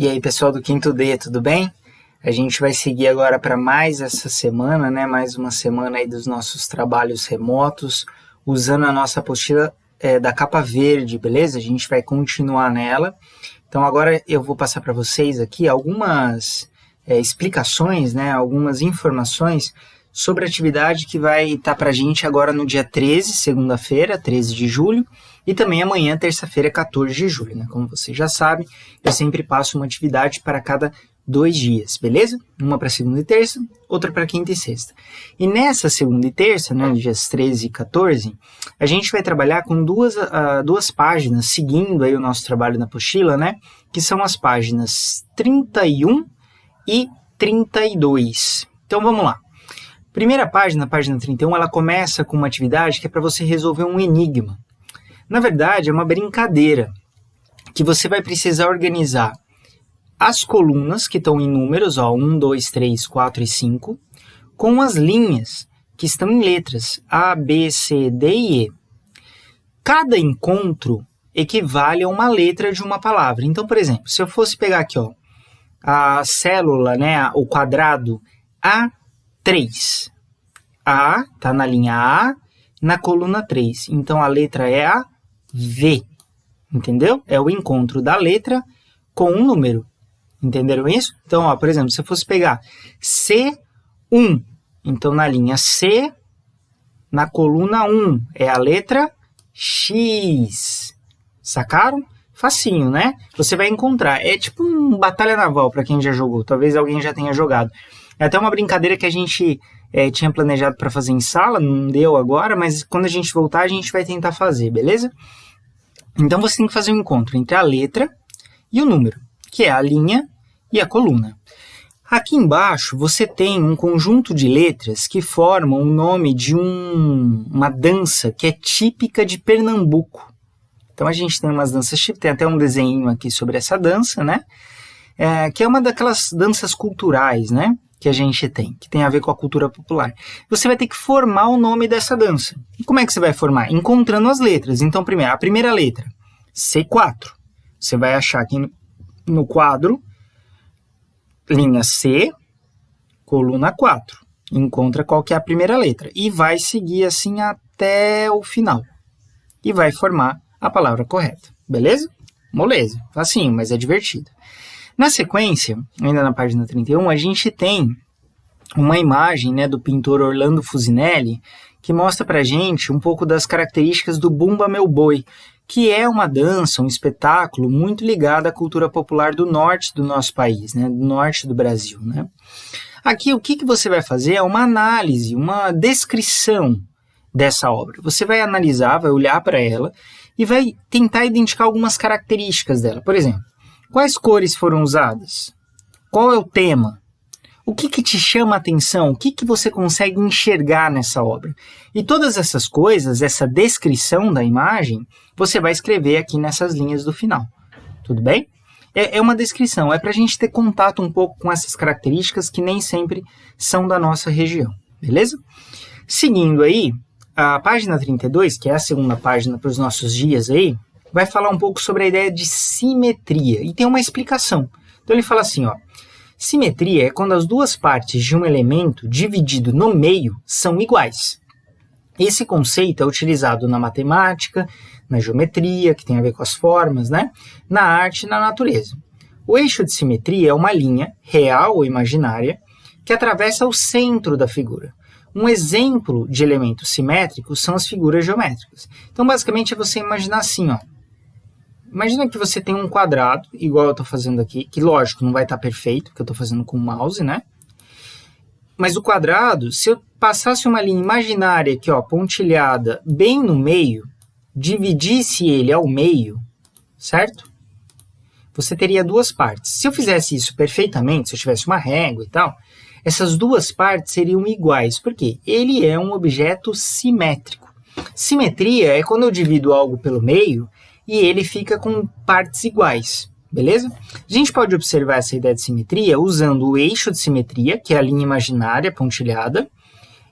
E aí, pessoal do Quinto D, tudo bem? A gente vai seguir agora para mais essa semana, né? Mais uma semana aí dos nossos trabalhos remotos, usando a nossa apostila da capa verde, beleza? A gente vai continuar nela. Então agora eu vou passar para vocês aqui algumas explicações, né? Algumas informações sobre a atividade que vai estar para a gente agora no dia 13, segunda-feira, 13 de julho, e também amanhã, terça-feira, 14 de julho, né? Como vocês já sabem, eu sempre passo uma atividade para cada 2 dias, beleza? Uma para segunda e terça, outra para quinta e sexta. E nessa segunda e terça, né, dias 13 e 14, a gente vai trabalhar com duas páginas, seguindo aí o nosso trabalho na apostila, né? Que são as páginas 31 e 32. Então vamos lá. Primeira página, página 31, ela começa com uma atividade que é para você resolver um enigma. Na verdade, é uma brincadeira que você vai precisar organizar as colunas que estão em números, 1, 2, 3, 4 e 5, com as linhas que estão em letras A, B, C, D e E. Cada encontro equivale a uma letra de uma palavra. Então, por exemplo, se eu fosse pegar aqui a célula, né, o quadrado A3. A está na linha A, na coluna 3. Então, a letra é a V. Entendeu? É o encontro da letra com um número. Entenderam isso? Então, por exemplo, se eu fosse pegar C1, então na linha C, na coluna 1, é a letra X. Sacaram? Facinho, né? Você vai encontrar. É tipo uma batalha naval para quem já jogou. Talvez alguém já tenha jogado. É até uma brincadeira que a gente tinha planejado para fazer em sala, não deu agora, mas quando a gente voltar, a gente vai tentar fazer, beleza? Então, você tem que fazer um encontro entre a letra e o número, que é a linha e a coluna. Aqui embaixo, você tem um conjunto de letras que formam o nome de uma dança que é típica de Pernambuco. Então, a gente tem umas danças típicas, tem até um desenho aqui sobre essa dança, né? Que é uma daquelas danças culturais, né? Que a gente tem, que tem a ver com a cultura popular. Você vai ter que formar o nome dessa dança. E como é que você vai formar? Encontrando as letras. Então, a primeira letra, C4. Você vai achar aqui no quadro, linha C, coluna 4. Encontra qual que é a primeira letra. E vai seguir assim até o final. E vai formar a palavra correta. Beleza? Moleza. Facinho, mas é divertido. Na sequência, ainda na página 31, a gente tem uma imagem, né, do pintor Orlando Fusinelli que mostra pra gente um pouco das características do Bumba Meu Boi, que é uma dança, um espetáculo muito ligado à cultura popular do norte do nosso país, né, do norte do Brasil, né? Aqui, o que você vai fazer é uma análise, uma descrição dessa obra. Você vai analisar, vai olhar para ela e vai tentar identificar algumas características dela. Por exemplo, quais cores foram usadas? Qual é o tema? O que te chama a atenção? O que você consegue enxergar nessa obra? E todas essas coisas, essa descrição da imagem, você vai escrever aqui nessas linhas do final. Tudo bem? É uma descrição, é para a gente ter contato um pouco com essas características que nem sempre são da nossa região. Beleza? Seguindo aí, a página 32, que é a segunda página para os nossos dias aí, vai falar um pouco sobre a ideia de simetria, e tem uma explicação. Então ele fala assim, simetria é quando as duas partes de um elemento dividido no meio são iguais. Esse conceito é utilizado na matemática, na geometria, que tem a ver com as formas, né? Na arte e na natureza. O eixo de simetria é uma linha, real ou imaginária, que atravessa o centro da figura. Um exemplo de elemento simétrico são as figuras geométricas. Então, basicamente, é você imaginar assim, Imagina que você tem um quadrado, igual eu estou fazendo aqui, que lógico, não vai estar perfeito, porque eu estou fazendo com o mouse, né? Mas o quadrado, se eu passasse uma linha imaginária aqui, pontilhada, bem no meio, dividisse ele ao meio, certo? Você teria duas partes. Se eu fizesse isso perfeitamente, se eu tivesse uma régua e tal, essas duas partes seriam iguais. Por quê? Ele é um objeto simétrico. Simetria é quando eu divido algo pelo meio e ele fica com partes iguais, beleza? A gente pode observar essa ideia de simetria usando o eixo de simetria, que é a linha imaginária pontilhada,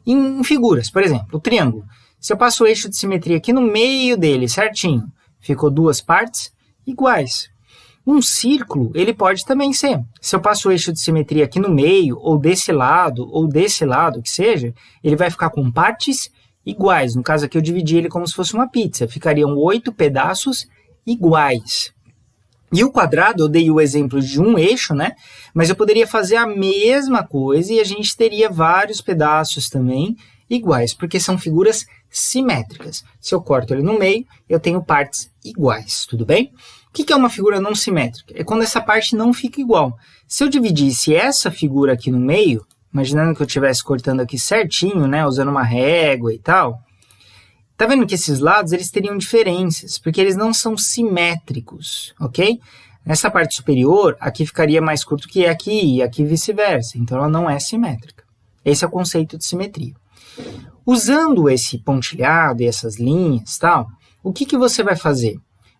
em figuras. Por exemplo, o triângulo. Se eu passo o eixo de simetria aqui no meio dele, certinho, ficou duas partes iguais. Um círculo, ele pode também ser. Se eu passo o eixo de simetria aqui no meio, ou desse lado, que seja, ele vai ficar com partes iguais. No caso aqui eu dividi ele como se fosse uma pizza. Ficariam 8 pedaços iguais. E o quadrado, eu dei o exemplo de um eixo, né? Mas eu poderia fazer a mesma coisa e a gente teria vários pedaços também iguais, porque são figuras simétricas. Se eu corto ele no meio, eu tenho partes iguais, tudo bem? O que é uma figura não simétrica? É quando essa parte não fica igual. Se eu dividisse essa figura aqui no meio, imaginando que eu estivesse cortando aqui certinho, né, usando uma régua e tal, tá vendo que esses lados eles teriam diferenças, porque eles não são simétricos, ok? Nessa parte superior, aqui ficaria mais curto que aqui e aqui vice-versa, então ela não é simétrica. Esse é o conceito de simetria. Usando esse pontilhado e essas linhas, tal, o que você vai fazer?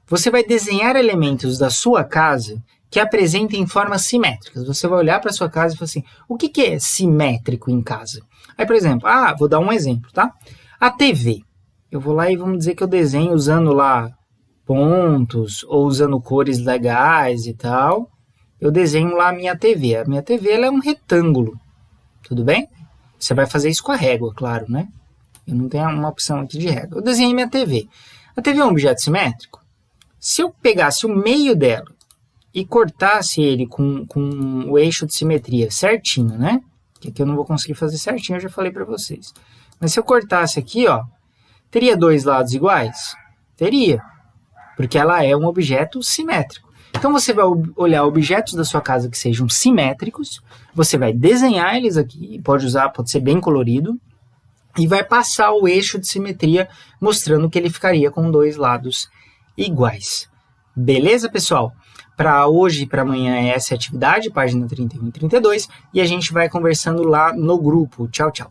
Você vai desenhar elementos da sua casa que apresentem formas simétricas. Você vai olhar para a sua casa e falar assim, o que é simétrico em casa? Aí, por exemplo, vou dar um exemplo, tá? A TV. Eu vou lá e vamos dizer que eu desenho usando lá pontos ou usando cores legais e tal. Eu desenho lá a minha TV. A minha TV ela é um retângulo, tudo bem? Você vai fazer isso com a régua, claro, né? Eu não tenho uma opção aqui de régua. Eu desenhei minha TV. A TV é um objeto simétrico? Se eu pegasse o meio dela e cortasse ele com o eixo de simetria certinho, né? Que aqui eu não vou conseguir fazer certinho, eu já falei para vocês. Mas se eu cortasse aqui, ó, teria dois lados iguais? Teria, porque ela é um objeto simétrico. Então você vai olhar objetos da sua casa que sejam simétricos, você vai desenhar eles aqui, pode ser bem colorido, e vai passar o eixo de simetria mostrando que ele ficaria com dois lados iguais. Beleza, pessoal? Para hoje e para amanhã essa é a atividade, página 31 e 32, e a gente vai conversando lá no grupo. Tchau, tchau.